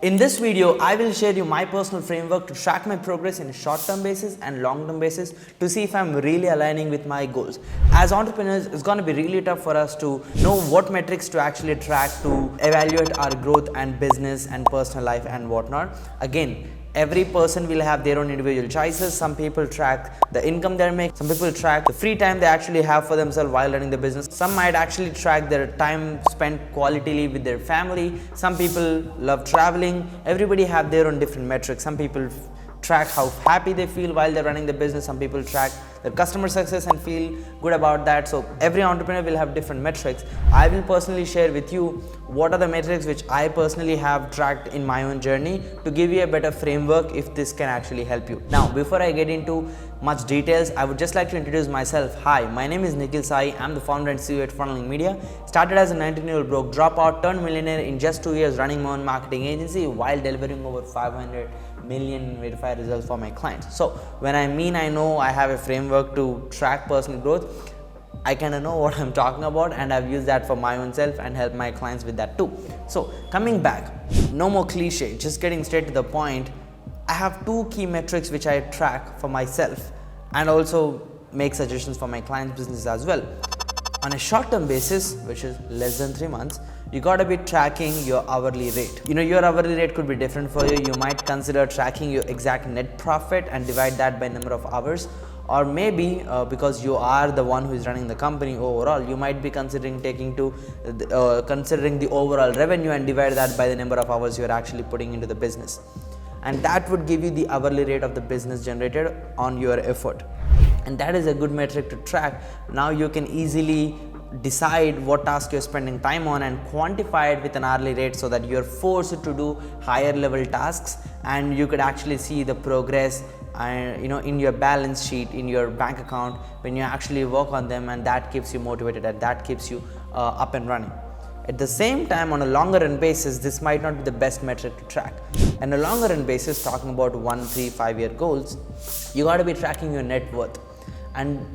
In this video, I will share you my personal framework to track my progress in a short-term basis and long-term basis to see if I'm really aligning with my goals. As entrepreneurs, it's going to be really tough for us to know what metrics to actually track to evaluate our growth and business and personal life and whatnot. Again, every person will have their own individual choices. Some people track the income they make. Some people track the free time they actually have for themselves while running the business. Some might actually track their time spent qualitatively with their family. Some people love traveling. Everybody have their own different metrics. Some people track how happy they feel while they're running the business. Some people track their customer success and feel good about that. So every entrepreneur will have different metrics. I will personally share with you what are the metrics which I personally have tracked in my own journey to give you a better framework if this can actually help you. Now, before I get into much details, I would just like to introduce myself. Hi, my name is Nikhil Sai. I'm the founder and CEO at Funneling Media. Started as a 19-year-old broke dropout, turned millionaire in just 2 years running my own marketing agency while delivering over 500 million verified results for my clients. So when I know I have a framework to track personal growth, I kind of know what I'm talking about, and I've used that for my own self and help my clients with that too. So coming back, no more cliche, just getting straight to the point. I have two key metrics which I track for myself and also make suggestions for my clients' businesses as well. On a short-term basis, which is less than 3 months, you gotta be tracking your hourly rate. Your hourly rate could be different for you. You might consider tracking your exact net profit and divide that by number of hours. Or maybe because you are the one who is running the company overall, you might be considering considering the overall revenue and divide that by the number of hours you are actually putting into the business. And that would give you the hourly rate of the business generated on your effort. And that is a good metric to track. Now you can easily decide what task you're spending time on and quantify it with an hourly rate so that you're forced to do higher level tasks, and you could actually see the progress in your balance sheet, in your bank account when you actually work on them, and that keeps you motivated and that keeps you up and running. At the same time, on a longer run basis, this might not be the best metric to track. And a longer run basis, talking about 1, 3, 5 year goals, you got to be tracking your net worth. And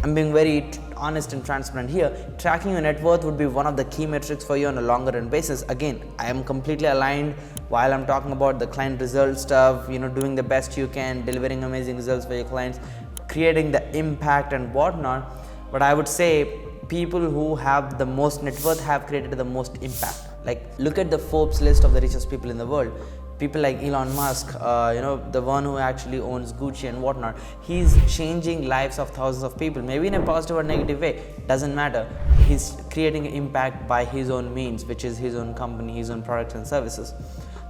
I'm being very honest and transparent here. Tracking your net worth would be one of the key metrics for you on a longer run basis. Again, I am completely aligned while I'm talking about the client result stuff, doing the best you can, delivering amazing results for your clients, creating the impact and whatnot. But I would say people who have the most net worth have created the most impact. Like, look at the Forbes list of the richest people in the world. People like Elon Musk, the one who actually owns Gucci and whatnot. He's changing lives of thousands of people, maybe in a positive or negative way, doesn't matter. He's creating impact by his own means, which is his own company, his own products and services.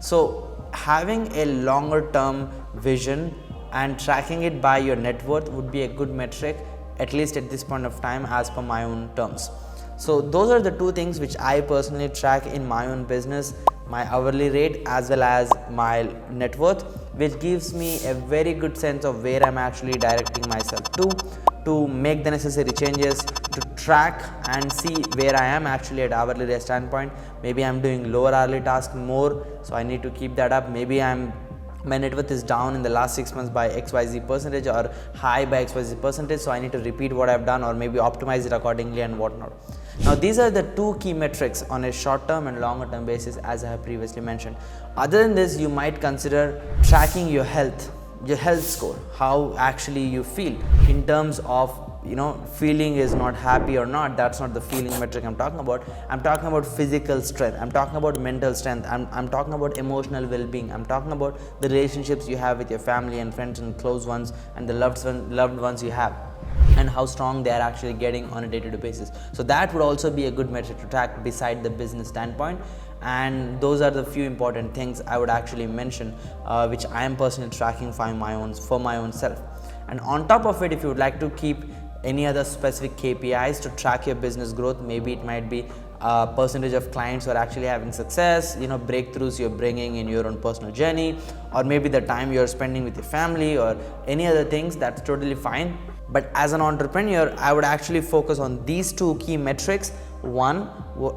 So having a longer term vision and tracking it by your net worth would be a good metric, at least at this point of time, as per my own terms. So those are the two things which I personally track in my own business, my hourly rate as well as my net worth, which gives me a very good sense of where I'm actually directing myself to make the necessary changes, to track and see where I am actually at hourly rate standpoint. Maybe I'm doing lower hourly tasks more, so I need to keep that up. Maybe my net worth is down in the last 6 months by XYZ percentage or high by XYZ percentage, so I need to repeat what I've done or maybe optimize it accordingly and whatnot. Now, these are the two key metrics on a short-term and longer-term basis, as I have previously mentioned. Other than this, you might consider tracking your health score, how actually you feel in terms of feeling is not happy or not. That's not the feeling metric I'm talking about. I'm talking about physical strength, I'm talking about mental strength, I'm talking about emotional well-being, I'm talking about the relationships you have with your family and friends and close ones and the loved ones you have, and how strong they are actually getting on a day-to-day basis. So that would also be a good metric to track beside the business standpoint. And those are the few important things I would actually mention, which I am personally tracking for my own self. And on top of it, if you would like to keep any other specific KPIs to track your business growth, maybe it might be percentage of clients who are actually having success, breakthroughs you're bringing in your own personal journey, or maybe the time you're spending with your family or any other things, that's totally fine. But as an entrepreneur, I would actually focus on these two key metrics one,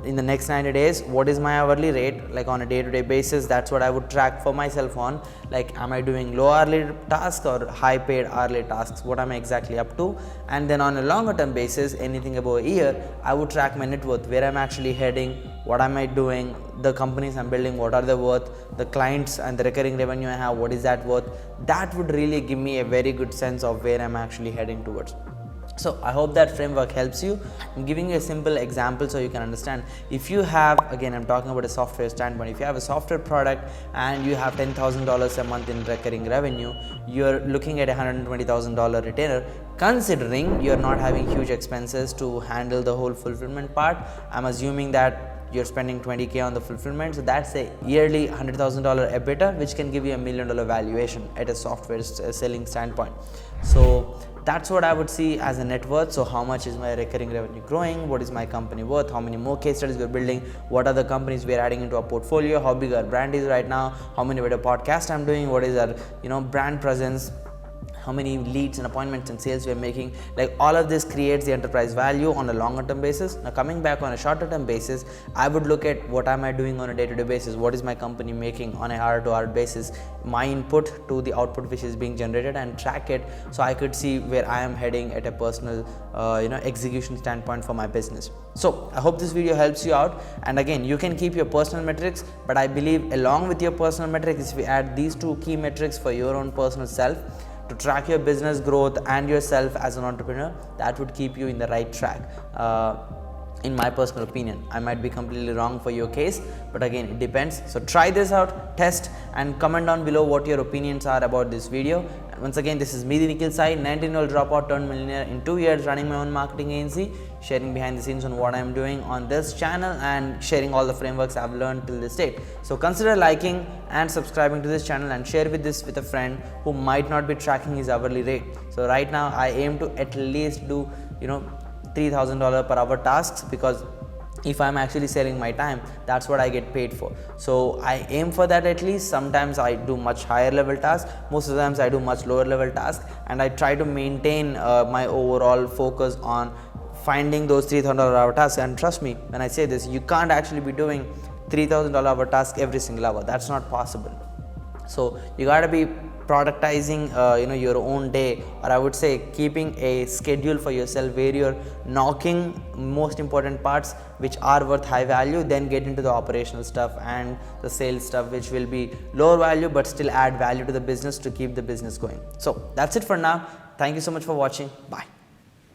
in the next 90 days, what is my hourly rate, like on a day-to-day basis. That's what I would track for myself on, like am I doing low hourly tasks or high paid hourly tasks, what am I exactly up to. And then on a longer term basis, anything above a year, I would track my net worth, where I'm actually heading, what am I doing, the companies I'm building, what are they worth, the clients and the recurring revenue I have, what is that worth. That would really give me a very good sense of where I'm actually heading towards. So I hope that framework helps you. I'm giving you a simple example so you can understand. If you have, again I'm talking about a software standpoint, if you have a software product and you have $10,000 a month in recurring revenue, you're looking at a $120,000 retainer, considering you're not having huge expenses to handle the whole fulfillment part. I'm assuming that you're spending 20K on the fulfillment, so that's a yearly $100,000 EBITDA, which can give you $1 million valuation at a software selling standpoint. So that's what I would see as a net worth. So how much is my recurring revenue growing, what is my company worth, how many more case studies we're building, what are the companies we're adding into our portfolio, how big our brand is right now, how many video podcasts I'm doing, what is our brand presence, how many leads and appointments and sales we are making. Like all of this creates the enterprise value on a longer term basis. Now coming back on a shorter term basis, I would look at what am I doing on a day-to-day basis, what is my company making on a hour-to-hour basis, my input to the output which is being generated, and track it so I could see where I am heading at a personal execution standpoint for my business. So I hope this video helps you out. And again, you can keep your personal metrics, but I believe along with your personal metrics, if we add these two key metrics for your own personal self, to track your business growth and yourself as an entrepreneur, that would keep you in the right track. In my personal opinion, I might be completely wrong for your case, but again it depends. So try this out, test, and comment down below what your opinions are about this video. And once again, this is me, Nikhil Sai, 19-year-old dropout turned millionaire in 2 years, running my own marketing agency, sharing behind the scenes on what I'm doing on this channel and sharing all the frameworks I've learned till this date. So consider liking and subscribing to this channel and share this with a friend who might not be tracking his hourly rate. So right now I aim to at least do $3,000 per hour tasks, because if I'm actually selling my time, that's what I get paid for. So I aim for that at least. Sometimes I do much higher level tasks, most of the times I do much lower level tasks, and I try to maintain my overall focus on finding those $3,000 hour tasks. And trust me when I say this, you can't actually be doing $3,000 hour task every single hour. That's not possible. So you gotta be productizing your own day, or I would say keeping a schedule for yourself where you're knocking most important parts which are worth high value, then get into the operational stuff and the sales stuff which will be lower value but still add value to the business to keep the business going. So that's it for now. Thank you so much for watching. Bye.